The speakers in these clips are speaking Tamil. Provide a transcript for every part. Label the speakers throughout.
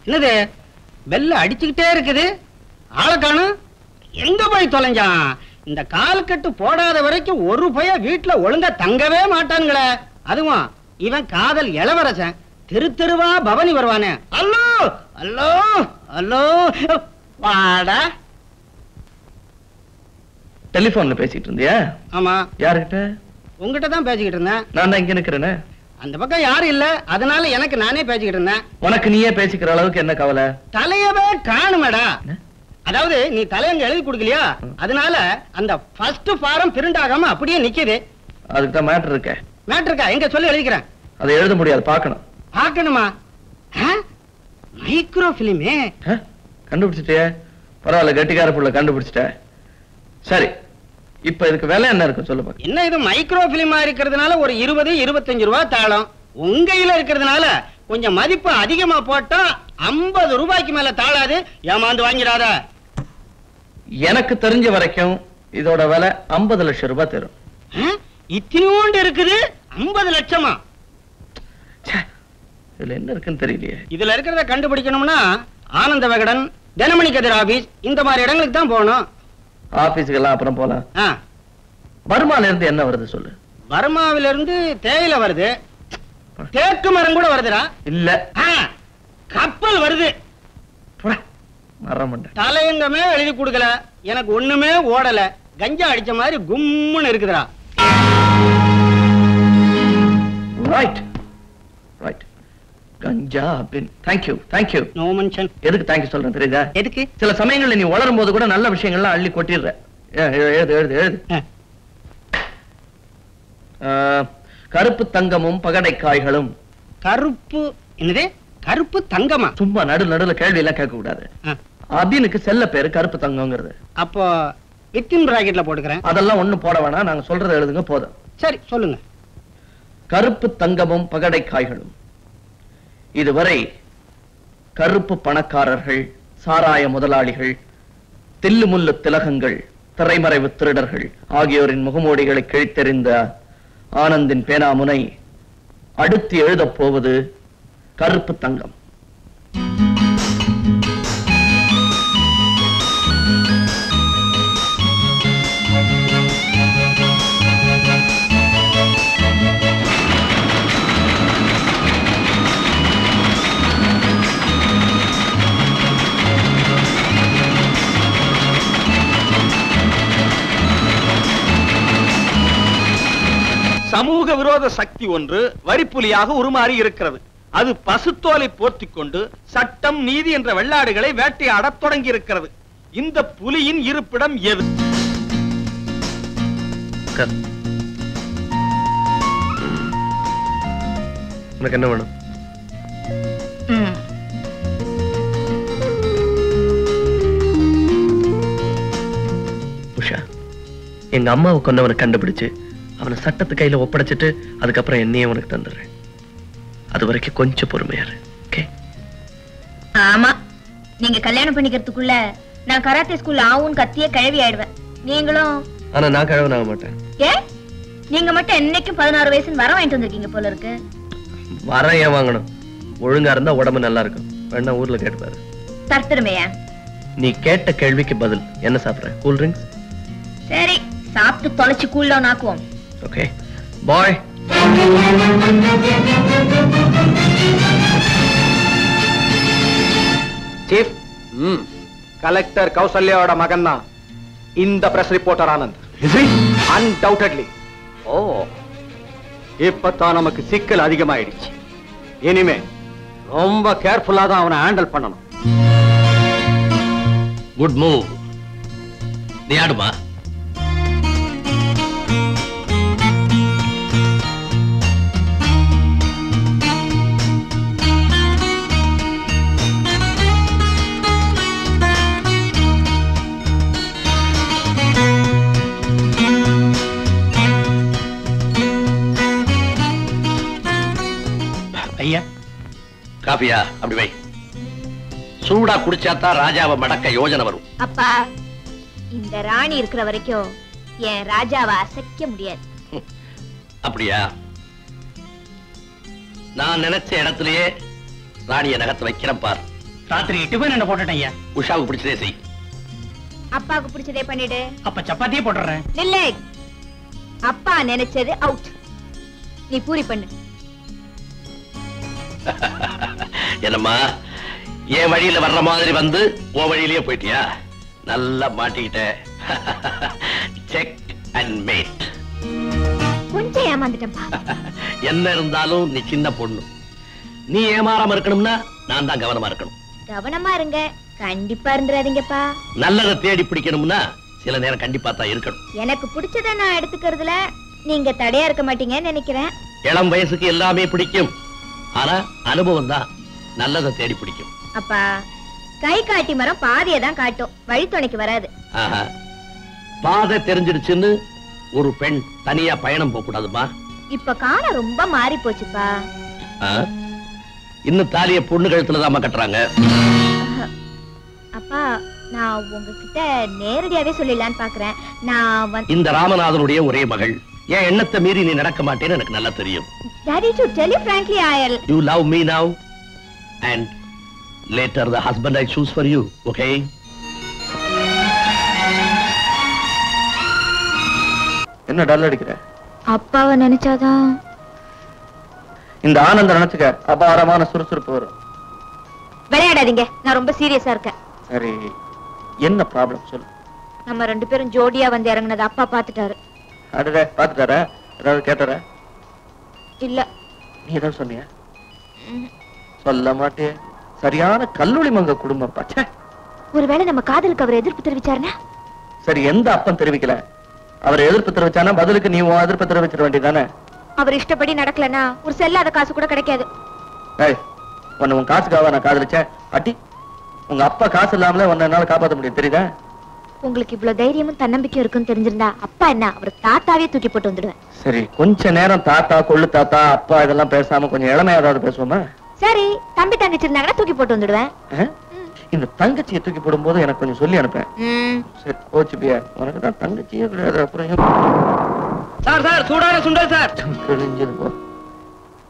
Speaker 1: என்னது பெல்ல அடிச்சுக்கிட்டே இருக்குது, ஆளை காணும். எங்க போய் தொலைஞ்சான்? இந்த கால் கட்டு போடாத வரைக்கும் ஒரு பய வீட்டுல ஒழுங்கா தங்கவே மாட்டானுங்களே. அதுவும் இவன் காதல் இளவரசன், தெரு தெருவா பவனி வருவானே. அல்லோ அல்லோ அல்லோ, வாடா.
Speaker 2: டெலிபோன்ல பேசிட்டு இருந்தியா?
Speaker 1: ஆமா.
Speaker 2: யாருகிட்ட?
Speaker 1: உங்ககிட்ட தான் பேசிக்கிட்டு இருந்தேன்.
Speaker 2: நான் தான் இங்க நிக்கிறேனே.
Speaker 1: அந்த பக்கம் யாரும் இல்ல, அதனால எனக்கு நானே பேசிக்கிட்டு இருந்தேன்.
Speaker 2: உனக்கு நீயே பேசிக்கிற அளவுக்கு என்ன கவலை?
Speaker 1: தலையவே காணுமேடா. அதாவது நீ தலையங்க எழுதி கொடுக்கலையா, அதனால அந்த ஃபர்ஸ்ட் ஃபாரம் பிரிண்ட் ஆகாம அப்படியே நிக்குது.
Speaker 2: அதுக்கு தான் மேட்டர் இருக்க.
Speaker 1: மேட்டர் இருக்கா? எங்க சொல்லி எழுதிக்கிறேன்.
Speaker 2: அதை எழுத முடியாது, பார்க்கணும்.
Speaker 1: பார்க்கணுமா? மைக்ரோ பிலிமே
Speaker 2: கண்டுபிடிச்சிட்டே. பரவாயில்ல, கட்டிக்கார புள்ள கண்டுபிடிச்சிட்ட. சரி, இப்ப இதுக்கு விலை என்ன இருக்கும் சொல்லு பாக்க.
Speaker 1: என்ன இது மைக்ரோ பிலிமா இருக்கிறதுனால ஒரு 20-25 ரூபாய் தாளம். உங்கையில இருக்கிறதுனால கொஞ்சம் மதிப்பு அதிகமா போட்டா 50 ரூபாய்க்கு மேல தாளாது. ஏமாந்து வாங்கிடாத.
Speaker 2: எனக்கு தெரிஞ்ச வரைக்கும் இதோட விலை 50 லட்சம் ரூபாய் தரும்.
Speaker 1: இத்தினோண்டு இருக்குது, 50 லட்சமா?
Speaker 2: இதுல என்ன இருக்குன்னு தெரியலையே.
Speaker 1: இதுல இருக்கிறத கண்டுபிடிக்கணும்னா ஆனந்த விகடன், தினமணி கதிர் ஆபீஸ், இந்த மாதிரி இடங்களுக்கு தான் போகணும்.
Speaker 2: ஆபீஸுக்கு எல்லாம் அப்புறம் போலாம். வருமால இருந்து என்ன வருது சொல்லு.
Speaker 1: வருமாவில இருந்து தேயில வருது, தேக்கு மரம் கூட வருதுடா.
Speaker 2: இல்ல,
Speaker 1: கப்பல் வருது. தலையங்கமே எழுதி கொடுக்கல, எனக்கு ஒண்ணுமே ஓடல. கஞ்சா அடிச்ச மாதிரி கும்முன்னு இருக்குதுடா.
Speaker 2: Right right. கஞ்சா பின். Thank you thank you.
Speaker 1: No mention.
Speaker 2: எதுக்கு தேங்க்யூ சொல்றேன் தெரியுதா?
Speaker 1: எதுக்கு?
Speaker 2: சில சமயங்கள்ல நீ வளரும் போது கூட நல்ல விஷயங்கள்லாம் அள்ளி கொட்டிடுற. எழுது எழுது எழுது. கருப்பு தங்கமும் பகடைக்காய்களும்.
Speaker 1: கருப்பு என்னது? கருப்பு தங்கமா?
Speaker 2: சும்மா நடுல கேள்வி எல்லாம் கேட்க கூடாது. அபினுக்கு செல்ல பேரு கருப்பு தங்கம்ங்கிறது.
Speaker 1: அப்போ வித்தின் பிராக்கெட்ல போட்டுக்கிறேன்.
Speaker 2: அதெல்லாம் ஒண்ணும் போட வேணாம், நாங்க சொல்றதை எழுதுங்க போதும்.
Speaker 1: சரி சொல்லுங்க.
Speaker 2: கருப்பு தங்கமும் பகடைக்காய்களும். இதுவரை கருப்பு பணக்காரர்கள், சாராய முதலாளிகள், தில்லுமுல்லு திலகங்கள், திரைமறைவு திருடர்கள் ஆகியோரின் முகமூடிகளை கிழித்தெறிந்த ஆனந்தின் பேனாமுனை அடுத்து எழுதப் போவது கருப்பு தங்கம்.
Speaker 3: சமூக விரோத சக்தி ஒன்று வரிப்புலியாக உருமாறி இருக்கிறது. அது பசுத்தோலை போர்த்திக் கொண்டு சட்டம் நீதி என்ற வெள்ளாடுகளை வேட்டையாடத் தொடங்கி இருக்கிறது. இந்த புலியின் இருப்பிடம் எது?
Speaker 2: உனக்கு என்ன வேணும்? உஷா, எங்க அம்மாவை கொண்டவனை கண்டுபிடிச்சு அவனை சட்டத்து கையில ஒப்படைச்சிட்டு அதுக்கப்புறம் என்னையே உனக்கு தந்துடுறேன். அது வரைக்கும் கொஞ்சம் பொறுமையாரு.
Speaker 4: ஆமா, நீங்க கல்யாணம் பண்ணிக்கிறதுக்குள்ள நான் கராத்தே ஸ்கூல்ல ஆவும் கத்திய கிழவி ஆயிடுவேன். நீங்களும்.
Speaker 2: ஆனா நான் கிழவன் ஆக மாட்டேன்.
Speaker 4: ஏ, நீங்க மட்டும் என்னைக்கும் 16 வயசுன்னு வர வாங்கிட்டு வந்திருக்கீங்க போல இருக்கு.
Speaker 2: வரம் ஏன் வாங்கணும்? ஒழுங்கா இருந்தா உடம்பு நல்லா இருக்கும். வேணா ஊர்ல கேட்டுப்பாரு.
Speaker 4: தர்த்திருமையா?
Speaker 2: நீ கேட்ட கேள்விக்கு பதில். என்ன சாப்பிடுற? Cool drinks?
Speaker 4: சரி, சாப்பிட்டு தொலைச்சு கூல் டவுன் ஆக்குவோம்.
Speaker 2: Okay bye.
Speaker 3: சீஃப், கலெக்டர் கௌசல்யாவோட மகன் தான் இந்த பிரஸ் ரிப்போர்ட்டர் ஆனந்த். அன்டவுட்லி. ஓ, இப்பதான் நமக்கு சிக்கல் அதிகமாயிடுச்சு. இனிமே ரொம்ப கேர்ஃபுல்லா தான் அவனை ஹேண்டில் பண்ணணும்.
Speaker 5: Good move. நீ ஆடுமா?
Speaker 1: ஐயா,
Speaker 5: காபியா? அப்படி வை. சூடா குடிச்சாத்தான் ராஜாவை மடக்க யோஜனை வரும்.
Speaker 4: அப்பா, இந்த ராணி இருக்கிற வரைக்கும் என் ராஜாவை அசைக்க முடியாது.
Speaker 5: அப்படியா? நான் நினைச்ச இடத்திலேயே ராணிய நகத்தை வைக்கிறேன் பார்.
Speaker 1: ராத்திரி டிஃபன் என்ன போட்டுட்டேன் ஐயா.
Speaker 5: உஷாவுக்கு பிடிச்சதே செய்.
Speaker 4: அப்பாவுக்கு பிடிச்சதே பண்ணிடு.
Speaker 1: அப்ப சப்பாத்தியே போட்டுறேன்.
Speaker 4: நில்லை. அப்பா நினைச்சது அவுட். நீ பூரி பண்ணு.
Speaker 5: என்னம்மா என் வழியில வர்ற மாதிரி வந்து உன் வழியிலேயே போயிட்டியா? நல்லா மாட்டிக்கிட்ட. Check and mate.
Speaker 4: கொஞ்சம் ஏமாந்துட்டேன்பா.
Speaker 5: என்ன இருந்தாலும் நீ சின்ன பொண்ணு. நீ ஏமாறாம இருக்கணும்னா நான் தான் கவனமா இருக்கணும்.
Speaker 4: கவனமா இருங்க. கண்டிப்பா இருந்துறாதீங்கப்பா.
Speaker 5: நல்லதை தேடி பிடிக்கணும்னா சில நேரம் கண்டிப்பா தான் இருக்கணும்.
Speaker 4: எனக்கு பிடிச்சத நான் எடுத்துக்கிறதுல நீங்க தடையா இருக்க மாட்டீங்கன்னு நினைக்கிறேன்.
Speaker 5: இளம் வயசுக்கு எல்லாமே பிடிக்கும். ஆனா அனுபவம் தான் நல்லதை தேடி பிடிக்கும்.
Speaker 4: அப்பா கை காட்டி மரம் பாதையை தான் காட்டும், வழித்துணைக்கு வராது.
Speaker 5: ஆஹா. பாதை தெரிஞ்சிடுச்சுன்னு ஒரு பெண் தனியா பயணம் போக கூடாதுமா.
Speaker 4: இப்ப காலம் ரொம்ப மாறி போச்சுப்பா.
Speaker 5: இன்னும் தாலிய பொண்ணு கழுத்துலதான் கட்டுறாங்க.
Speaker 4: அப்பா நான் உங்ககிட்ட நேரடியாவே சொல்லிடலான்னு பாக்குறேன். நான்
Speaker 5: இந்த ராமநாதனுடைய ஒரே மகள். என் எண்ணத்தை மீறி நீ நடக்க மாட்டேன்னு எனக்கு நல்லா தெரியும்.
Speaker 4: Daddy, to tell you frankly,
Speaker 5: You love me now and later the husband I choose for you, okay?
Speaker 2: என்ன டல் அடிக்கிற?
Speaker 4: அப்பாவை நினைச்சாதான்.
Speaker 2: இந்த ஆனந்தம் நினைச்சுக்க அபாரமான சுறுசுறுப்பு வரும்.
Speaker 4: விளையாடாதீங்க, நான் ரொம்ப சீரியஸா இருக்கேன்.
Speaker 2: சரி, என்ன ப்ராப்ளம் சொல்லு.
Speaker 4: நம்ம 2 பேரும் ஜோடியா வந்து இறங்குனது அப்பா பாத்துட்டாரு.
Speaker 2: அடடே, பாத்துட்டாரா? ஏதாவது கேட்டாரா?
Speaker 4: இல்ல.
Speaker 2: நீ ஏதாவது சொன்னியா? சொல்ல மாட்டே. சரியான கல்லூரி மங்க குடும்பம் பாச்சே.
Speaker 4: ஒருவேளை நம்ம காதலுக்கு அவர் எதிர்ப்பு தெரிவிச்சாருன்னா?
Speaker 2: சரி, எந்த அப்பன் தெரிவிக்கல? அவர் எதிர்ப்பு தெரிவிச்சானா பதிலுக்கு நீ உன் எதிர்ப்பு தெரிவிச்சிட வேண்டியதானே?
Speaker 4: அவர் இஷ்டப்படி நடக்கலனா ஒரு செல்லாத காசு கூட கிடைக்காது.
Speaker 2: ஏய், உன் காசுக்காக நான் காதலிச்சேன் அட்டி. உங்க அப்பா காசு இல்லாமல உன்னை என்னால காப்பாற்ற முடியும், தெரியுதா?
Speaker 4: உங்களுக்கு இவ்வளவு தைரியமும் தன்னம்பிக்கையும் இருக்குன்னு தெரிஞ்சிருந்தா அப்பா என்ன அவர் தாத்தாவே தூக்கி போட்டு வந்துடுவேன்.
Speaker 2: சரி, கொஞ்ச நேரம் தாத்தா கொள்ளு தாத்தா அப்பா இதெல்லாம் பேசாம கொஞ்சம் இளமையா ஏதாவது பேசுவோமா?
Speaker 4: சரி, தம்பி தங்கச்சி இருந்தாங்கன்னா தூக்கி போட்டு வந்துடுவேன்.
Speaker 2: இந்த தங்கச்சியை தூக்கி போடும்போது எனக்கு கொஞ்சம் சொல்லி அனுப்பேன். சரி, கோச்சுப்பியா? உனக்கு தான் தங்கச்சியே கிடையாது. அப்புறம்
Speaker 1: சார் சார் சூடான சுண்டல் சார்.
Speaker 2: கிழிஞ்சது போ.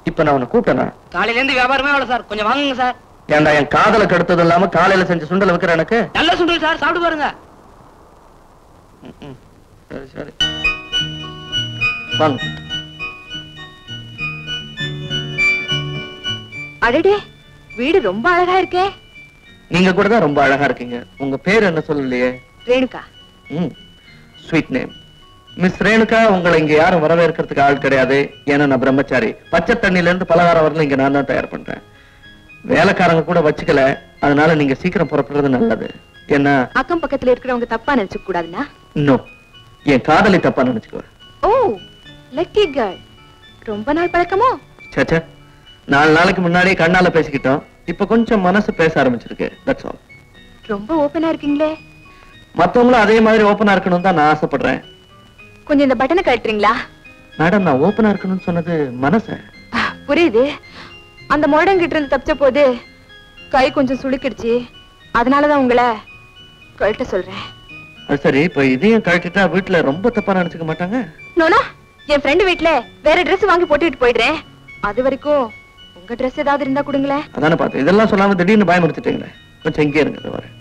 Speaker 2: இப்ப நான் உன்னை கூப்பிட்டேனா?
Speaker 1: காலையில இருந்து வியாபாரமே அவ்வளவு சார், கொஞ்சம் வாங்குங்க சார்.
Speaker 2: ஏன்டா என் காதல கெடுத்தது இல்லாம காலையில செஞ்ச சுண்டல் வைக்கிற எனக்கு?
Speaker 1: நல்ல சுண்டல் சார், சாப்பிட்டு பாருங்க.
Speaker 2: சரி சரி, வாங்க.
Speaker 4: அடடே, வீடு ரொம்ப அழகா இருக்கே.
Speaker 2: நீங்க கூட தான் ரொம்ப அழகா இருக்கீங்க. உங்க பேர் என்ன சொல்லலையே?
Speaker 4: Renuka.
Speaker 2: Sweet name. Miss Renuka, உங்களை இங்க யாரும் வரவேற்கிறதுக்கு ஆள் கிடையாது. ஏன்னா நான் பிரம்மச்சாரி. பச்சை தண்ணில இருந்து பலகாரம் வரல இங்க நான் தான் தயார் பண்றேன். வேலைக்காரங்க கூட வச்சுக்கல. அதனால நீங்க சீக்கிரம் புறப்படுறது நல்லது. என்ன
Speaker 4: அக்கம் பக்கத்துல இருக்கிறவங்க தப்பா நினைச்சுக்க கூடாதுன்னா?
Speaker 2: இன்னும் என் காதலி தப்பா நினைச்சுக்குவேன்.
Speaker 4: ஓ, லக்கி கேர்ள். ரொம்ப நாள் பழக்கமோ?
Speaker 2: சச்சா, 4 நாளைக்கு முன்னாடியே கண்ணால பேசிக்கிட்டோம். இப்ப கொஞ்சம் மனசு பேச ஆரம்பிச்சிருக்கு. That's all.
Speaker 4: ரொம்ப ஓபனா இருக்கீங்களே.
Speaker 2: மத்தவங்களும் அதே மாதிரி ஓபனா இருக்கணும் தான் நான் ஆசைப்படுறேன்.
Speaker 4: கொஞ்சம் இந்த பட்டனை கழட்டுறீங்களா?
Speaker 2: மேடம், நான் ஓபனா இருக்கணும்னு சொன்னது மனச.
Speaker 4: புரியுது. அந்த மோடங்கிட்ட இருந்து தப்பிச்ச போது கை கொஞ்சம் சுளுக்கிடுச்சு. அதனாலதான் உங்களை கழட்ட சொல்றேன்.
Speaker 2: அது சரி, இப்ப இதையும் கழட்டிட்டா வீட்டுல ரொம்ப தப்பா நினைச்சுக்க மாட்டாங்க?
Speaker 4: நோனா, என் ஃப்ரெண்டு வீட்டுல வேற ட்ரெஸ் வாங்கி போட்டுட்டு போயிடுறேன். அது வரைக்கும் உங்க ட்ரெஸ் ஏதாவது இருந்தா கொடுங்களேன்.
Speaker 2: அதானே பார்த்தேன். இதெல்லாம் சொல்லாம திடீர்னு பயமுறுத்திட்டீங்களே. கொஞ்சம் எங்கே இருங்க, வரேன்.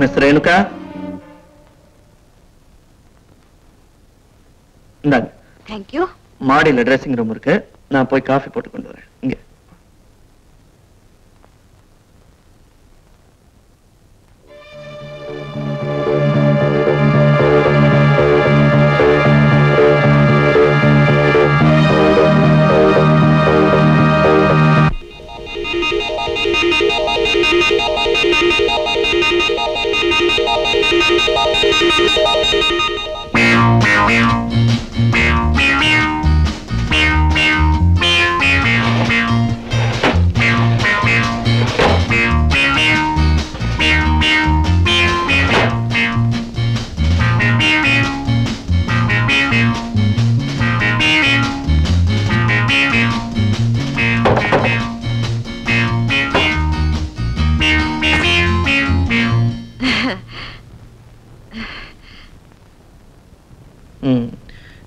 Speaker 2: மிஸ் ரேணுகா, இந்தாங்க.
Speaker 4: Thank you.
Speaker 2: மாடியில ட்ரெஸ்ஸிங் ரூம் இருக்கு. நான் போய் காஃபி போட்டு கொண்டு வரேன். இங்க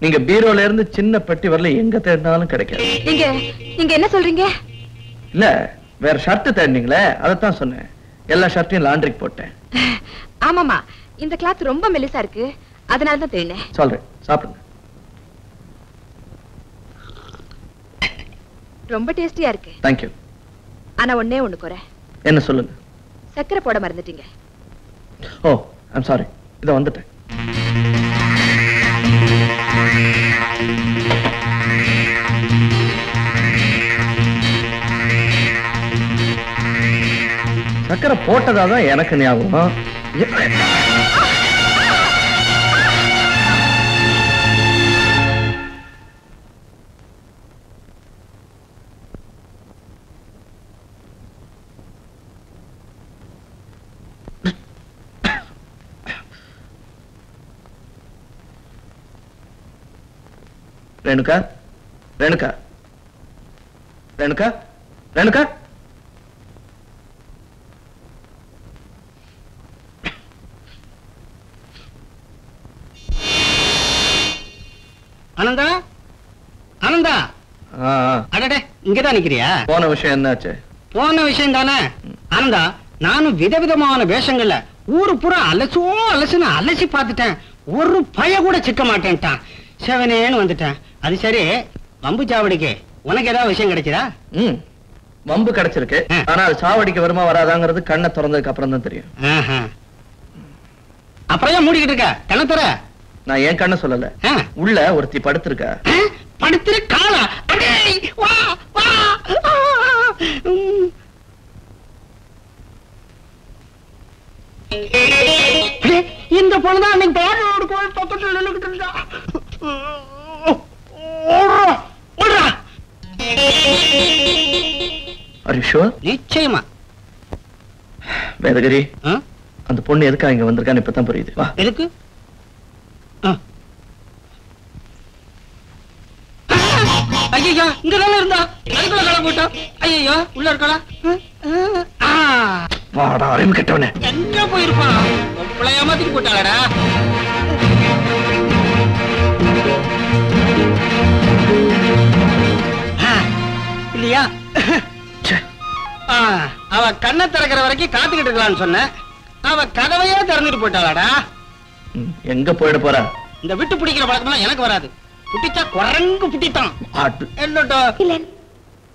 Speaker 2: நீங்க பீரோல இருந்து சின்ன பெட்டி வரல எங்க தேடினாலும் கிடைக்காது.
Speaker 4: நீங்க என்ன சொல்றீங்க?
Speaker 2: இல்ல வேற ஷர்ட் தேடினீங்களே, அதைத்தான் சொன்னேன். எல்லா ஷர்ட்டையும் லாண்டரிக்கு போட்டேன்.
Speaker 4: ஆமாமா, இந்த கிளாத் ரொம்ப மெலிசா இருக்கு, அதனால தான் தேடினேன்.
Speaker 2: சொல்றேன், சாப்பிடுங்க.
Speaker 4: ரொம்ப டேஸ்டியா இருக்கு.
Speaker 2: தேங்க்யூ.
Speaker 4: ஆனா ஒண்ணே ஒண்ணு குறை.
Speaker 2: என்ன சொல்லுங்க?
Speaker 4: சக்கரை போட மறந்துட்டீங்க.
Speaker 2: ஓ, ஐம் சாரி. இத வந்துட்டேன். சக்கரை போட்டதாதான் எனக்கு ஞாபகம். ரேணுகா, ரேணுகா, ரேணுகா, ரேணுகா.
Speaker 1: ஆனந்தா, ஆனந்தா. அடடே, இங்கதான் நிக்கிறியா?
Speaker 2: போன விஷயம் என்னாச்சு?
Speaker 1: போன விஷயம் தானே ஆனந்தா. நானும் விதவிதமான வேஷங்கள்ல ஊரு பூரா அலசுன்னு அலசி பார்த்துட்டேன். ஒரு பய கூட சிக்க மாட்டேன்ட்டான். செவனேன்னு வந்துட்டேன். அது சரி, வம்பு சாவடிக்கு உனக்கு ஏதாவது விஷயம் கிடைச்சதா?
Speaker 2: வம்பு கிடைச்சிருக்கு. ஆனா அது சாவடிக்கு வருமா வராதாங்கிறது கண்ணை திறந்ததுக்கு அப்புறம் தான் தெரியும்.
Speaker 1: அப்புறம் ஏன் மூடிக்கிட்டு இருக்க? கண்ணை தர.
Speaker 2: நான் ஏன் கண்ணை சொல்லல, உள்ள ஒருத்தி படுத்திருக்கா.
Speaker 1: படுத்திருக்காளா? வா வா. இந்த பொண்ணுதான் அன்னைக்கு பேரோடு கோயில் பக்கத்தில் நின்னுக்கிட்டு இருந்தா. நிச்சயமா.
Speaker 2: வேதகிரி, அந்த பொண்ணு எதுக்கா இங்க வந்திருக்கான்னு இப்பதான் புரியுது. வா.
Speaker 1: எதுக்கு? ஐயா, இங்கதானே இருந்தா, அதுக்குள்ள கலம் போட்டா. ஐயோ, உள்ள இருக்கா?
Speaker 2: வாடா அறிவு கெட்டவனே.
Speaker 1: எங்க போயிருப்பான்? உங்களை ஏமாத்திட்டு போட்டாளடா. இல்லையா? அவ கண்ணை திறக்கிற வரைக்கும் காத்துக்கிட்டு இருக்கலாம்னு சொன்ன. அவ கதவையே திறந்துட்டு போயிட்டாளாடா.
Speaker 2: எங்க போயிட போறா?
Speaker 1: இந்த விட்டு பிடிக்கிற பழக்கம் எனக்கு வராது. புட்டிச்சா குரங்கு புட்டித்தான்.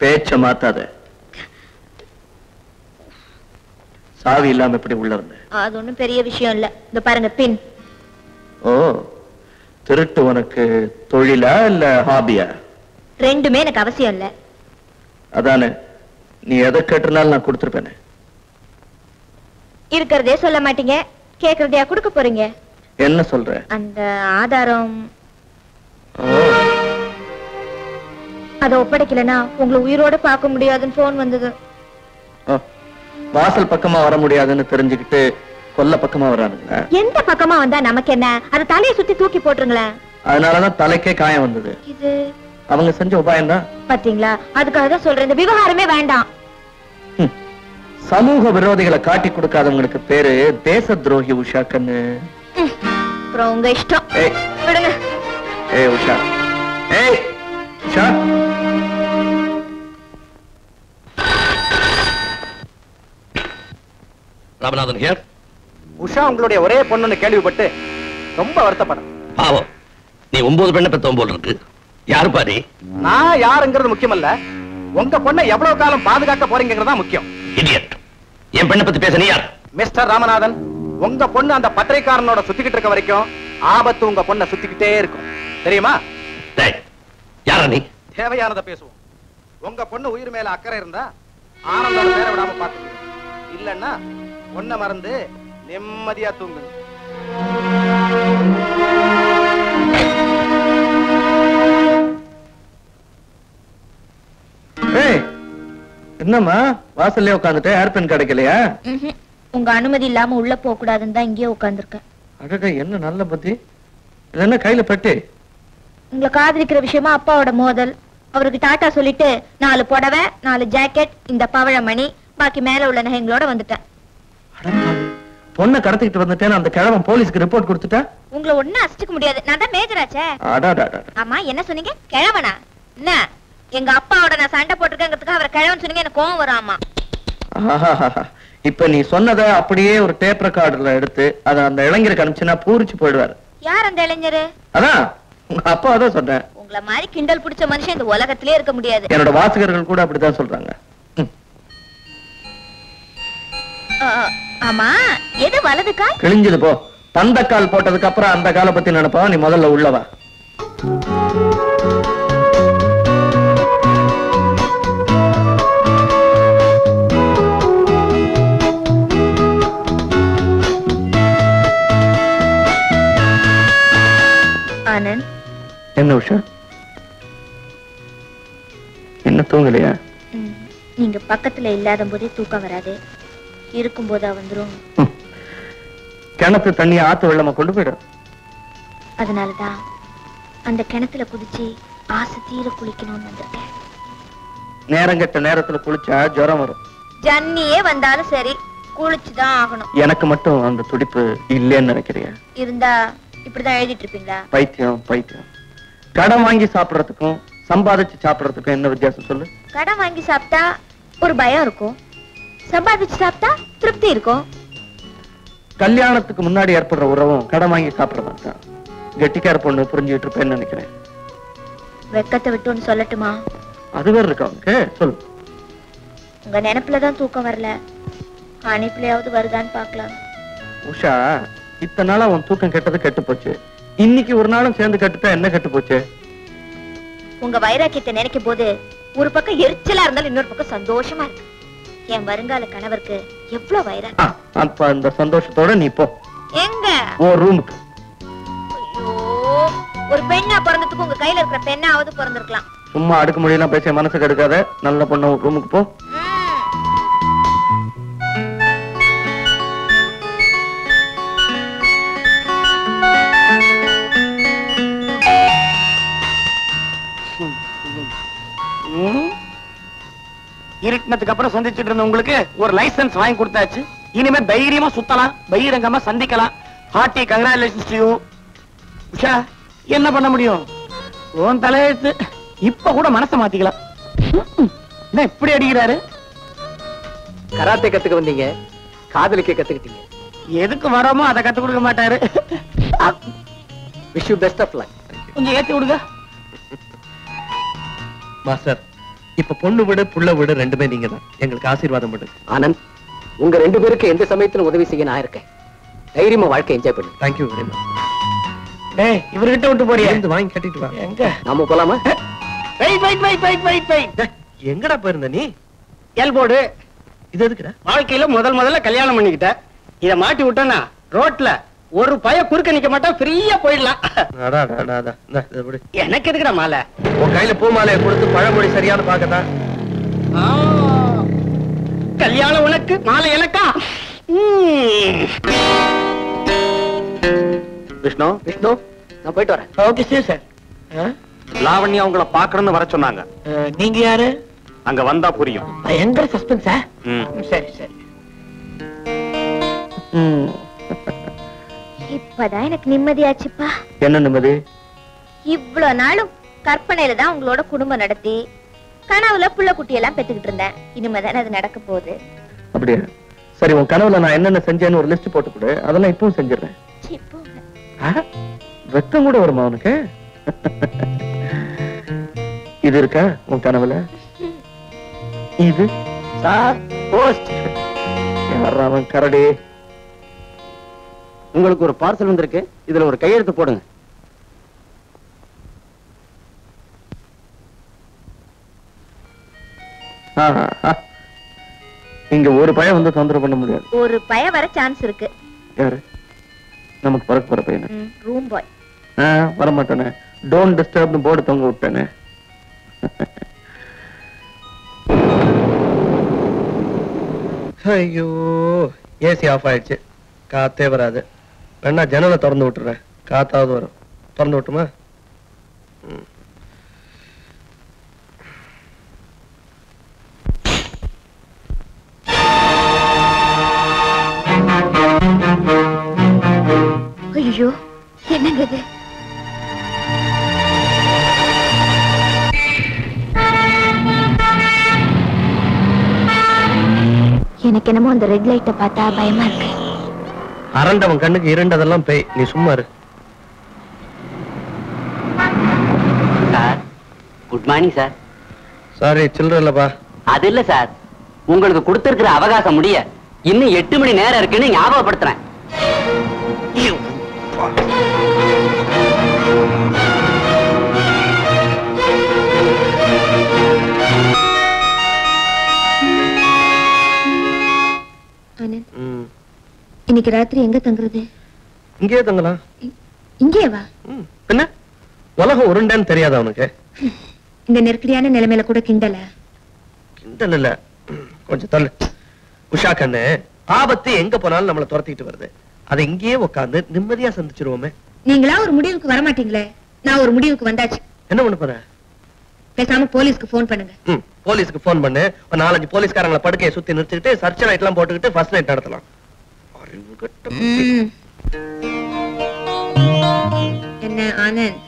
Speaker 2: பேச்ச மாத்தாத. சாவி இல்லாம எப்படி உள்ள இருந்த?
Speaker 6: அது ஒண்ணும் பெரிய விஷயம் இல்ல. இந்த பாருங்க பின்.
Speaker 2: ஓ, திருட்டு உனக்கு தொழிலா இல்ல ஹாபியா?
Speaker 6: ரெண்டுமே எனக்கு அவசியம் இல்ல.
Speaker 2: அதானே, நீ எதை கேட்டனாலும் நான் கொடுத்துருப்பேனே.
Speaker 6: இருக்கிறதே சொல்ல மாட்டீங்க, கேக்குறதையா கொடுக்க போறீங்க?
Speaker 2: என்ன சொல்ற?
Speaker 6: அந்த ஆதாரம் அத ஒப்படைக்கலனா உங்களை உயிரோட பார்க்க முடியாதுன்னு போன் வந்தது.
Speaker 2: வாசல் பக்கமா வர முடியாதுன்னு தெரிஞ்சுக்கிட்டு கொல்ல பக்கமா வரானுங்க.
Speaker 6: எந்த பக்கமா வந்தா நமக்கு என்ன? அது தலையை சுத்தி தூக்கி போட்டுருங்களேன்.
Speaker 2: அதனாலதான் தலைக்கே காயம் வந்தது.
Speaker 6: இது
Speaker 2: அவங்க செஞ்ச உபாயம் தான்.
Speaker 6: பாத்தீங்களா? அதுக்காக தான் சொல்றேன், இந்த விவகாரமே வேண்டாம்.
Speaker 2: சமூக விரோதிகளை காட்டி கொடுக்காதவங்களுக்கு பேரு தேச துரோகி. உஷா கண்ணு.
Speaker 6: அப்புறம் உங்க இஷ்டம். விடுங்க.
Speaker 2: ஏய் உஷா, ஏய் உஷா.
Speaker 5: ராமநாதன் ஹியர்.
Speaker 3: உஷா உங்களுடைய ஒரே பொண்ணுன்னு கேள்விப்பட்டு ரொம்ப வருத்தப்படும்.
Speaker 5: பாவம், நீ 9 பெண்ணை பெத்தவன் போல் இருக்கு. யாரு பாரு?
Speaker 3: நான் யாருங்கிறது முக்கியம் இல்ல, உங்க பொண்ணை எவ்வளவு காலம் பாதுகாக்க போறீங்கிறதா முக்கியம்.
Speaker 5: இடியட். என் பெண்ணை பத்தி பேச நீ யார்?
Speaker 3: மிஸ்டர் ராமநாதன், உங்க பொண்ணு அந்த பத்திரிக்காரனோட சுத்திக்கிட்டு இருக்க வரைக்கும் ஆபத்து உங்க பொண்ணை சுத்திக்கிட்டே இருக்கும், தெரியுமா?
Speaker 5: யாரா நீ?
Speaker 3: தேவையானதை பேசுவோம். உங்க பொண்ணு உயிர் மேல அக்கறை இருந்தா ஆனந்தோட பேர விடாம பாத்துக்கணும். இல்லன்னா பொண்ணை மறந்து நிம்மதியா தூங்குங்க.
Speaker 2: என்னம்மா வாசல்லே உட்காந்துட்டு ஏர்பென் கிடைக்கலையா?
Speaker 6: உங்க அனுமதி இல்லாம உள்ள போக கூடாதுன்னு தான் இங்கேயே உட்கார்ந்துருக்கேன்.
Speaker 2: அடடா, என்ன நல்ல புத்தி. இது என்ன கையில பெட்டி?
Speaker 6: உங்களை காதலிக்கிற விஷயமா அப்பாவோட மோதல். அவருக்கு டாட்டா சொல்லிட்டு 4 புடவை, 4 ஜாக்கெட், இந்த பவழமணி, பாக்கி மேல உள்ள நகைங்களோட வந்துட்டேன்.
Speaker 2: பொண்ணை கடத்திட்டு வந்துட்டேன்னு அந்த கிழவன் போலீஸ்க்கு ரிப்போர்ட் கொடுத்துட்டா
Speaker 6: உங்களை ஒண்ணு அசிச்சுக்க முடியாது. நான் தான் மேஜராச்சே. ஆமா, என்ன சொன்னீங்க? கிழவனா? என்ன எங்க அப்பாவோட நான் சண்டை போட்டிருக்கேங்கிறதுக்கு அவரை கிழவன் சொன்னீங்க, எனக்கு கோவம் வரும். ஆமா,
Speaker 2: இப்ப நீ சொன்னதை அப்படியே ஒரு டேப் ரெக்கார்டுல எடுத்து அதை அந்த இளைஞருக்கு அனுப்பிச்சுன்னா பூரிச்சு போயிடுவாரு.
Speaker 6: யார் அந்த இளைஞரு?
Speaker 2: அதான் உங்க அப்பா தான் சொன்னேன்.
Speaker 6: உங்களை மாதிரி கிண்டல் பிடிச்ச மனுஷன் இந்த உலகத்திலே இருக்க முடியாது.
Speaker 2: என்னோட வாசகர்கள் கூட அப்படிதான் சொல்றாங்க.
Speaker 6: ஆமா, எது வலது கால்?
Speaker 2: கிழிஞ்சது போ. தந்த கால் போட்டதுக்கு அப்புறம் அந்த காலை பத்தி நினைப்பா. நீ முதல்ல உள்ளவா.
Speaker 6: ஆனந்த்,
Speaker 2: என்ன உஷா, என்ன தூங்கலையா?
Speaker 6: நீங்க பக்கத்துல இல்லாத போதே தூக்கம் வராது, இருக்கும் போதா வந்துரும்.
Speaker 2: கிணத்து தண்ணி ஆத்து வெள்ளமா கொண்டு போயிடும்.
Speaker 6: அதனாலதான் அந்த கிணத்துல குதிச்சு ஆசை தீர குளிக்கணும்னு வந்திருக்கேன்.
Speaker 2: நேரங்கெட்ட நேரத்துல குளிச்சா ஜுரம் வரும்.
Speaker 6: ஜன்னியே வந்தாலும் சரி, குளிச்சுதான் ஆகணும்.
Speaker 2: எனக்கு மட்டும் அந்த துடிப்பு இல்லைன்னு நினைக்கிறியா?
Speaker 6: இருந்தா இப்படிதான் எழுதிட்டு இருப்பீங்களா?
Speaker 2: பைத்தியம் பைத்தியம். கடன் வாங்கி சாப்பிடறதுக்கும் சம்பாதிச்சு சாப்பிடறதுக்கும் என்ன வித்தியாசம் சொல்லு?
Speaker 6: கடன் வாங்கி சாப்பிட்டா ஒரு பயம் இருக்கும், சம்பாதிச்சு சாப்பிட்டா திருப்தி இருக்கும்.
Speaker 2: கல்யாணத்துக்கு முன்னாடி ஏற்படுற உறவும் கடன் வாங்கி சாப்பிட மாட்டான். கெட்டிக்கார பொண்ணு புரிஞ்சுட்டு இருப்பேன்னு நினைக்கிறேன்.
Speaker 6: வெக்கத்தை விட்டு ஒண்ணு சொல்லட்டுமா?
Speaker 2: அது வேற இருக்கா உனக்கு? சொல்லு.
Speaker 6: உங்க நினைப்புலதான் தூக்கம் வரல, அனுப்புலயாவது வருதான்னு பாக்கலாம்.
Speaker 2: உஷா, இத்தனை நாளா உன் தூக்கம் கெட்டது கெட்டு போச்சு. இன்னைக்கு ஒரு நாளும் சேர்ந்து கெட்டுட்டா என்ன கெட்டு போச்சு?
Speaker 6: உங்க வைராக்கியத்தை நினைக்கும் போது ஒரு பக்கம் எரிச்சலா இருந்தாலும் இன்னொரு பக்கம் சந்தோஷமா இருக்கு. என் வருங்கால கணவருக்கு எவ்வளவு வைராக்கியம்.
Speaker 2: அப்ப அந்த சந்தோஷத்தோட நீ போ.
Speaker 6: எங்க?
Speaker 2: உன் ரூமுக்கு.
Speaker 6: ஐயோ, ஒரு பெண்ணா பிறந்ததுக்கு உங்க கையில இருக்கிற பெண்ணாவது பிறந்திருக்கலாம்.
Speaker 2: சும்மா அடுக்கு மொழியெல்லாம் பேச மனசு கெடுக்காத. நல்ல பொண்ணு ரூமுக்கு போ.
Speaker 3: இருட்டினதுக்கு அப்புறம் சந்திச்சுட்டு இருந்த உங்களுக்கு ஒரு லைசன்ஸ் வாங்கி கொடுத்தாச்சு. இனிமே தைரியமா சுத்தலாம், பகிரங்கமா சந்திக்கலாம். Hearty congratulations to you. Usha, என்ன பண்ண முடியும்? உன் தலையெழுத்து. இப்ப கூட மனசை மாத்திக்கலாம். என்ன இப்படி அடிக்கிறாரு?
Speaker 1: கராத்தே கத்துக்க வந்தீங்க, காதலிக்க கத்துக்கிட்டீங்க.
Speaker 3: எதுக்கு வரோமோ அதை கத்து கொடுக்க மாட்டாரு.
Speaker 1: Wish you best of luck.
Speaker 3: கொஞ்சம் ஏத்தி விடுங்க
Speaker 2: மாஸ்டர். இப்ப பொண்ணு விட புள்ள விட ரெண்டுமே நீங்க தான். எங்களுக்கு ஆசீர்வாதம் பண்ணுங்க.
Speaker 1: ஆனந்த், உங்க ரெண்டு பேருக்கு எந்த சமயத்துல உதவி செய்ய நான் இருக்கேன். தைரியமா வாழ்க்கை என்ஜாய் பண்ணு.
Speaker 2: Thank you very much.
Speaker 3: டேய், இவர்கிட்ட விட்டு போறியா?
Speaker 2: இருந்து வாங்கி கட்டிட்டு வா.
Speaker 3: எங்க
Speaker 1: நாம போலாமா?
Speaker 3: Wait wait wait wait wait wait.
Speaker 2: எங்கடா போயிருந்த நீ?
Speaker 1: எல்போர்டு.
Speaker 2: இது எதுக்குடா?
Speaker 1: வாழ்க்கையில முதல்ல கல்யாணம் பண்ணிக்கிட்ட. இத மாட்டி விட்டனா ரோட்ல ஒரு பய குறுக்க நிக்க மாட்டா, ஃப்ரீயா போயிடலாம். எனக்கு எதுக்குடா மாலை?
Speaker 2: உன் கையில பூ மாலையை கொடுத்து பழமொழி சரியான பாக்கதான்.
Speaker 1: கல்யாணம் உனக்கு, மாலை எனக்கா?
Speaker 3: விஷ்ணு,
Speaker 1: விஷ்ணு, நான் போயிட்டு வரேன்.
Speaker 3: Okay sir. லாவண்யா உங்களை பாக்கணும்னு வர சொன்னாங்க. நீங்க யாரு? அங்க வந்தா புரியும்.
Speaker 1: பயங்கர சஸ்பென்ஸா?
Speaker 3: சரி சரி.
Speaker 6: இப்பதான் எனக்கு நிம்மதியாச்சுப்பா.
Speaker 2: என்ன நிம்மதி?
Speaker 6: இவ்வளவு நாளும் கற்பனையில தான் உங்களோட குடும்பம் நடத்தி கனவுல புள்ள குட்டியெல்லாம் பெத்துக்கிட்டு இருந்தேன். இனிமேதானே அது நடக்க போகுது.
Speaker 2: அப்படியா? சரி, உன் கனவுல நான் என்னென்ன செஞ்சேன்னு ஒரு லிஸ்ட் போட்டு கொடு. அதெல்லாம் இப்பவும் செஞ்சிடறேன். வெக்கம் கூட வருமா உனக்கு? இது இருக்கா உன் கனவுல? இது
Speaker 1: சார், போஸ்ட்.
Speaker 2: யாராவன் கரடி?
Speaker 1: உங்களுக்கு ஒரு பார்சல் வந்திருக்கு, இதுல ஒரு கையெழுத்து போடுங்க.
Speaker 2: இங்க ஒரு பையன் வந்து தொந்தரவு பண்ண முடியாது.
Speaker 6: ஒரு பய வர சான்ஸ் இருக்கு.
Speaker 2: யாரு? நமக்கு பிறக்க போற பையன்.
Speaker 6: Room boy.
Speaker 2: வர மாட்டானே. டோன்ட் டிஸ்டர்ப் போர்டு தொங்க விட்டானே. ஐயோ, ஏசி ஆஃப் ஆயிடுச்சு. காத்தே வராது. வேணா ஜன்னலை திறந்து விட்டுறேன், காத்தாவது வரும். திறந்து விட்டுமா?
Speaker 6: என்னங்க இது? எனக்கு என்னமோ அந்த ரெட் லைட்டை பார்த்தா பயமா இருக்கு.
Speaker 2: அரண்டவன் கண்ணுக்கு இருண்டதெல்லாம் பேய். நீ சும்மா இரு.
Speaker 7: Sir good morning sir.
Speaker 2: Sorry சில்லற இல்லப்பா.
Speaker 7: அது இல்ல சார், உங்களுக்கு கொடுத்திருக்கிற அவகாசம் முடிய இன்னும் 8 மணி நேரம் இருக்குன்னு ஞாபகப்படுத்துறேன்.
Speaker 6: இன்னைக்கு ராத்திரி எங்க தங்குறது?
Speaker 2: இங்கேயே தங்கலாம்.
Speaker 6: இங்கே வா.
Speaker 2: என்ன உலகம் உருண்டேன்னு தெரியாதா உனக்கு?
Speaker 6: இந்த நெருக்கடியான நிலைமையில கூட கிண்டல?
Speaker 2: கிண்டல் இல்ல, கொஞ்சம் தள்ளு. உஷா கண்ணு, ஆபத்து எங்க போனாலும் நம்மளை துரத்திட்டு வருது. அதை இங்கேயே உட்காந்து நிம்மதியா சந்திச்சிருவோமே.
Speaker 6: நீங்களா ஒரு முடிவுக்கு வர மாட்டீங்களே? நான் ஒரு முடிவுக்கு வந்தாச்சு.
Speaker 2: என்ன பண்ண போற?
Speaker 6: பேசாம போலீஸ்க்கு போன் பண்ணுங்க.
Speaker 2: போலீஸ்க்கு போன் பண்ணு. ஒரு 4-5 போலீஸ்காரங்களை படுக்கையை சுத்தி நிறுத்திட்டு சர்ச் லைட் எல்லாம் போட்டுக்கிட்டு ஃபர்ஸ்ட் நைட் நடத்தலாம்.
Speaker 6: என்ன ஆனந்த்,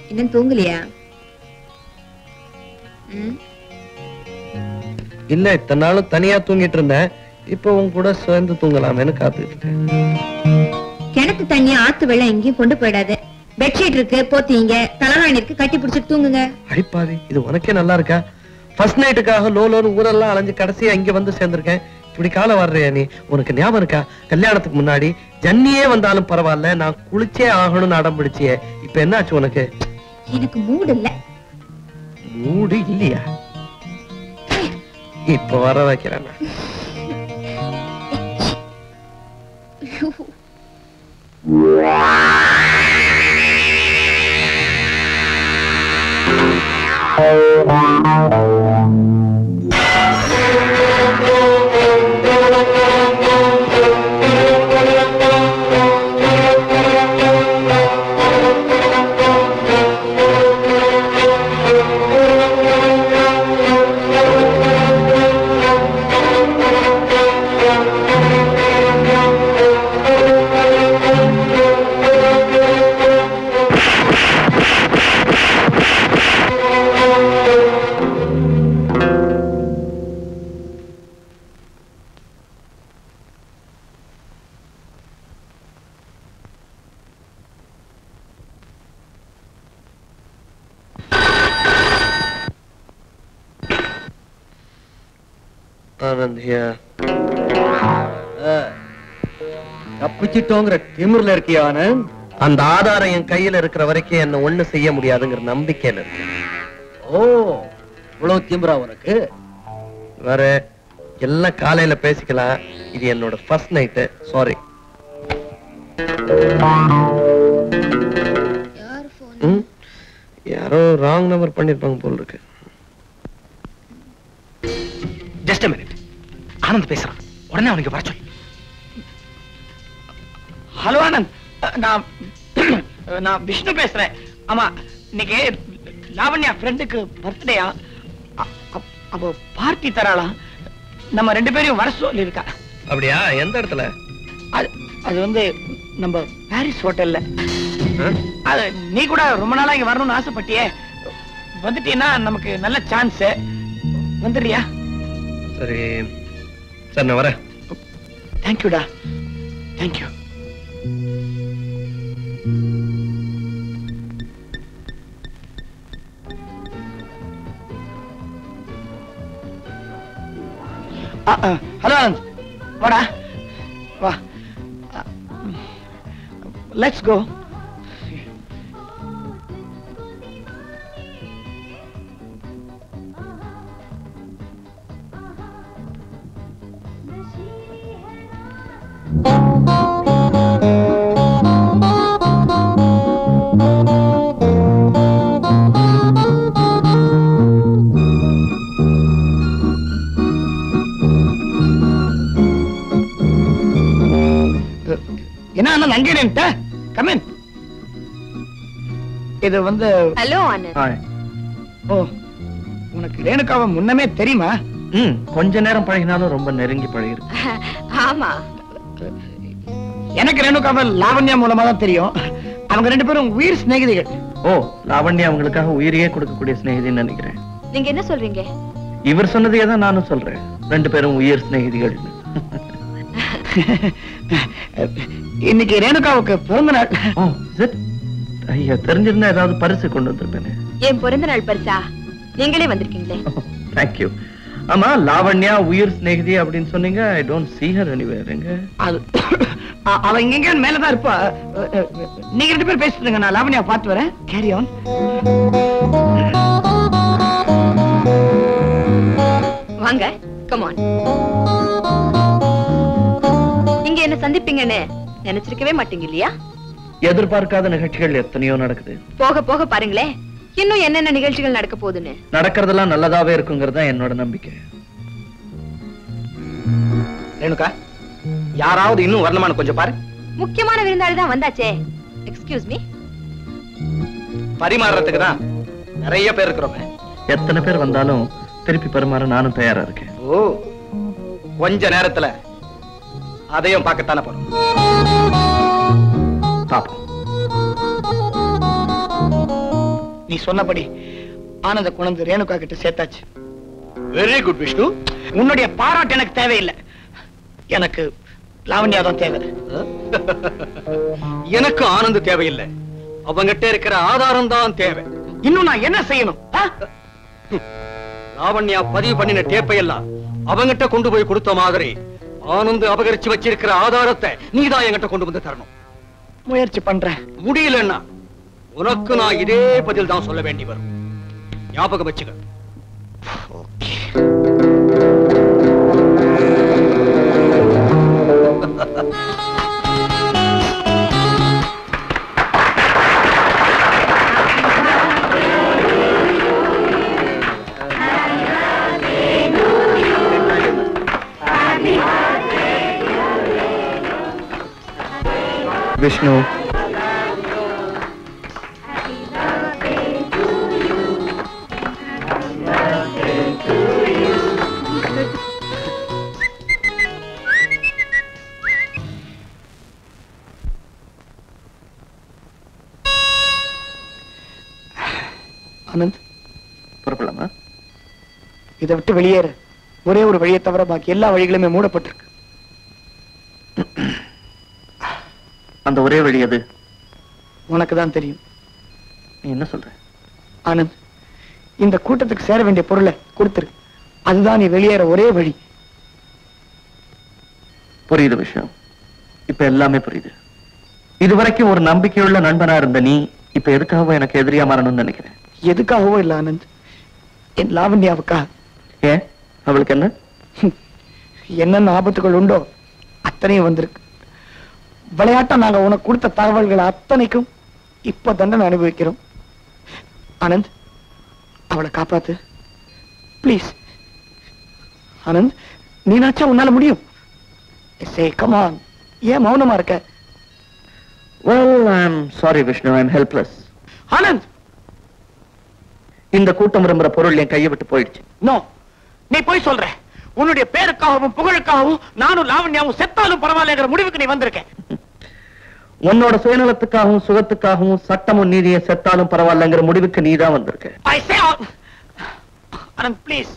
Speaker 6: இன்னும் தூங்கலையா?
Speaker 2: இல்ல, இத்தனை நாளும் தனியா தூங்கிட்டு இருந்தேன். இப்ப உன் கூட சேர்ந்து தூங்கலாமேன்னு காத்துக்கிட்டு.
Speaker 6: கிணத்து தண்ணியா ஆத்து வெள்ளம் எங்கேயும் கொண்டு போயிடாது. பெட்ஷீட் இருக்கு, போத்தீங்க, தலகாணி இருக்கு, கட்டி பிடிச்சிட்டு தூங்குங்க.
Speaker 2: அடிப்பாவி, இது உனக்கே நல்லா இருக்கா? ஃபர்ஸ்ட் நைட்டுக்காக லோலோன்னு ஊரெல்லாம் அலைஞ்சு கடைசியா இங்க வந்து சேர்ந்திருக்கேன். இப்படி காலம் வர்றியா நீ? உனக்கு ஞாபகம் இருக்கா? கல்யாணத்துக்கு முன்னாடி ஜன்னியே வந்தாலும் பரவாயில்ல, நான் குளிச்சே ஆகணும்னு அடம் பிடிச்சியே. இப்ப என்ன ஆச்சு உனக்கு?
Speaker 6: எனக்கு மூடு இல்ல.
Speaker 2: மூடு இல்லையா? இப்ப வர வைக்கிறேன்.
Speaker 1: தப்பிச்சிட்டோங்கிற திமிர்ல இருக்கியா ஆனந்த்?
Speaker 2: அந்த ஆதாரம் என் கையில இருக்கிற வரைக்கும் என்ன ஒண்ணு செய்ய முடியாதுங்கிற நம்பிக்கையில இருக்கு.
Speaker 1: ஓ, இவ்வளவு திமிரா உனக்கு?
Speaker 2: வேற எல்லாம் காலையில பேசிக்கலாம். இது என்னோட ஃபர்ஸ்ட் நைட். சாரி. யாரோ ராங் நம்பர் பண்ணிருப்பாங்க போல இருக்கு.
Speaker 3: Just a minute. ஆனந்த் பேசுறான், உடனே அவனுக்கு வர சொல்லு. ஹலோ ஆனந்த், நான் விஷ்ணு பேசுறேன். ஆமா, இன்னைக்கு லாவண்யா ஃப்ரெண்டுக்கு பர்த்டேயா, அப்போ பார்ட்டி தராளாம். நம்ம 2 பேரையும் வர சொல்லி இருக்கா.
Speaker 2: அப்படியா? எந்த இடத்துல?
Speaker 3: அது வந்து நம்ம பாரிஸ் ஹோட்டல்ல. அது நீ கூட ரொம்ப நாளா இங்க வரணும்னு ஆசைப்பட்டியே. வந்துட்டீன்னா நமக்கு நல்ல சான்ஸ். வந்துடுறியா?
Speaker 2: சரி சார், நான் வரேன்.
Speaker 3: தேங்க்யூடா, தேங்க்யூ. ஹலோ ஆனந்த், வாடா வா. Let's go. என்ன ஆனந்த் அங்கே நின்னுட்ட? Come in. இது வந்து
Speaker 4: ஹலோ ஆனந்த்.
Speaker 3: ஓ, உனக்கு ரேணுகாவை முன்னமே தெரியுமா?
Speaker 2: கொஞ்ச நேரம் பழகினாலும் ரொம்ப நெருங்கி பழகிருக்கு.
Speaker 4: ஆமா,
Speaker 3: எனக்கு ரேணுகாவை லாவண்யா மூலமா தான் தெரியும்.
Speaker 1: அவங்க 2 பேரும் உயிர் சிநேகிதிகள்.
Speaker 2: ஓ, லாவண்யா அவங்களுக்காக உயிரையே கொடுக்கக்கூடிய சிநேகிதின்னு நினைக்கிறேன்.
Speaker 4: நீங்க என்ன சொல்றீங்க?
Speaker 2: இவர் சொன்னதையே தான் நானும் சொல்றேன். 2 பேரும் உயிர் சிநேகிதிகள்.
Speaker 1: இன்னைக்கு ரேணுகாவுக்கு பிறந்த நாள்.
Speaker 2: ஐயா, தெரிஞ்சிருந்தா ஏதாவது பரிசு கொண்டு வந்திருப்பேனே.
Speaker 4: என் பிறந்த நாள் பரிசா? நீங்களே வந்திருக்கீங்களே.
Speaker 2: தேங்க்யூ. ஆமா, லாவண்யா உயிர் சிநேகிதி அப்படின்னு சொன்னீங்க. I don't see her anywhere. எங்க
Speaker 1: அவ இங்க மேலதான் இருப்பா. நீங்க 2 பேரும் பேசிட்டு இருங்க, நான் லாவண்யா பார்த்து வரேன். Carry on.
Speaker 4: வாங்க, கம் ஆன். இங்க என்ன சந்திப்பீங்கன்னு நினைச்சிருக்கவே மாட்டீங்க இல்லையா?
Speaker 2: எதிர்பார்க்காத நிகழ்ச்சிகள் எத்தனையோ நடக்குது.
Speaker 4: போக போக பாருங்களே, இன்னும் என்னென்ன நிகழ்ச்சிகள் நடக்க போகுதுன்னு.
Speaker 2: நடக்கிறதெல்லாம் நல்லதாவே இருக்குங்கிறது தான் என்னோட நம்பிக்கை.
Speaker 3: ரேணுகா, யாராவது இன்னும் வரணுமான்னு கொஞ்சம் பாரு.
Speaker 4: முக்கியமான விருந்தாளி தான் வந்தாச்சே. Excuse me.
Speaker 3: பரிமாறதுக்கு தான் நிறைய பேர் இருக்கிறோமே.
Speaker 2: எத்தனை பேர் வந்தாலும் திருப்பி பரிமாற நானும் தயாரா இருக்கேன்.
Speaker 3: ஓ, கொஞ்ச நேரத்துல அதையும் பார்க்கத்தானே போறோம்.
Speaker 2: பாப்போம்.
Speaker 1: நீ சொன்னபடி ஆனந்த குணந்து ரேணுகா கிட்ட சேர்த்தாச்சு.
Speaker 3: Very good Vishnu.
Speaker 1: உன்னுடைய பாராட்டு எனக்கு தேவையில்லை. எனக்கு லாவண்யா தான் தேவை.
Speaker 3: எனக்கு ஆனந்த தேவையில்லை. அவங்கிட்ட இருக்கிற ஆதாரம் தான் தேவை.
Speaker 1: இன்னும் நான் என்ன செய்யணும்?
Speaker 3: லாவண்யா பதிவு பண்ணின டேப்பை எல்லாம் அவங்கிட்ட கொண்டு போய் கொடுத்த மாதிரி ஆனந்த் அபகரிச்சு வச்சிருக்கிற ஆதாரத்தை நீதான் என்கிட்ட கொண்டு வந்து தரணும்.
Speaker 1: முயற்சி பண்றேன்.
Speaker 3: முடியலன்னா உனக்கு நான் இதே பதில் தான் சொல்ல வேண்டி வரும். ஞாபகம் வச்சுக்க.
Speaker 2: விஷ்ணு,
Speaker 1: ஆனந்த்,
Speaker 2: புறப்படலாமா?
Speaker 1: இதை விட்டு வெளியேற ஒரே ஒரு வழியை தவிர பாக்கி எல்லா வழிகளுமே மூடப்பட்டிருக்கு.
Speaker 2: அந்த ஒரே வழி அது
Speaker 1: உனக்கு தான் தெரியும்.
Speaker 2: நீ என்ன சொல்ற?
Speaker 1: ஆனந்த், இந்த கூட்டத்துக்கு சேர வேண்டிய பொருளை கொடுத்துரு. அதுதான் நீ வெளியேற ஒரே வழி.
Speaker 2: புரியுது விஷயம். இப்ப எல்லாமே புரியுது. இதுவரைக்கும் ஒரு நம்பிக்கையுள்ள நண்பனா இருந்த நீ இப்ப எதுக்காகவும் எனக்கு எதிரியா மாறணும்னு நினைக்கிறேன்.
Speaker 1: எதுக்காகவோ இல்ல ஆனந்த், என் லாவண்யாவுக்கா.
Speaker 2: ஏன், அவளுக்கு என்ன?
Speaker 1: என்னென்ன ஆபத்துகள் உண்டோ அத்தனையும் வந்திருக்கு. விளையாட்டா நாங்க உனக்கு கொடுத்த தகவல்கள் அத்தனைக்கும் இப்ப தண்டனை அனுபவிக்கிறோம். ஆனந்த், அவளை காப்பாத்து பிளீஸ். ஆனந்த், நீ நினைச்சா உன்னால முடியும். come on. ஏன் மௌனமா இருக்க?
Speaker 2: Well, I'm sorry Vishnu, I'm helpless.
Speaker 1: Anand,
Speaker 2: இந்த கூட்டம் விரும்புற பொருள் என் கையை விட்டு போயிடுச்சு.
Speaker 1: நோ, நீ போய் சொல்ற. உன்னுடைய பேருக்காகவும் புகழுக்காகவும் நானும் லாவண்யாவும் செத்தாலும் பரவாயில்லைங்கிற முடிவுக்கு நீ வந்திருக்க.
Speaker 2: உன்னோட சுயநலத்துக்காகவும் சுகத்துக்காகவும் சட்டமும் நீதியை செத்தாலும் பரவாயில்லைங்கிற முடிவுக்கு நீதான் வந்திருக்க.
Speaker 1: I say, Anand please,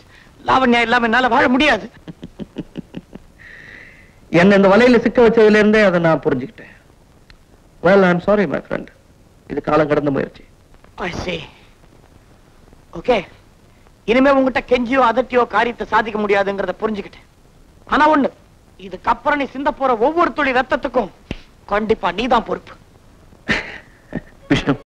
Speaker 1: Lavanya இல்லாம என்னால வாழ முடியாது.
Speaker 2: என்ன இந்த வலையில சிக்க வச்சதுல இருந்தே அதை நான் புரிஞ்சுக்கிட்டேன். Well, I'm sorry my friend. இது காலம் கடந்த முயற்சி.
Speaker 1: I see. ஓகே, இனிமே உங்ககிட்ட கெஞ்சியோ அதட்டியோ காரியத்தை சாதிக்க முடியாதுங்கிறத புரிஞ்சுக்கிட்டேன். ஆனா ஒண்ணு, இதுக்கப்புறம் நீ சிந்த போற ஒவ்வொரு துளி ரத்தத்துக்கும் கண்டிப்பா நீதான் பொறுப்பு.
Speaker 2: விஷ்ணு,